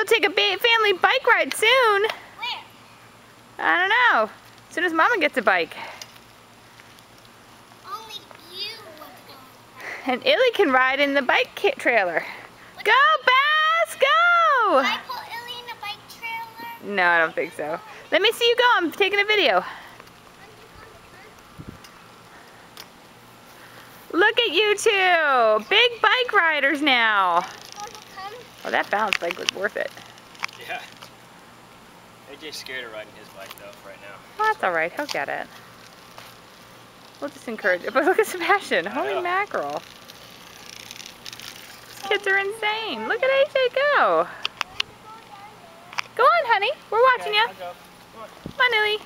take a family bike ride soon. Where? I don't know. As soon as Mama gets a bike. Only you would go. And Illy can ride in the bike trailer. Go, Bass, go! Can I put Illy in a bike trailer? No, I don't think so. Let me see you go. I'm taking a video. Look at you two. Big bike riders now. Oh, that bounce bike was worth it. Yeah. AJ's scared of riding his bike though right now. Well, that's all right. He'll get it. We'll just encourage it. But look at Sebastian. Holy mackerel. These kids are insane. Look at AJ go. Go on, honey. We're watching you. I'll go. Come on. Come on, Illy.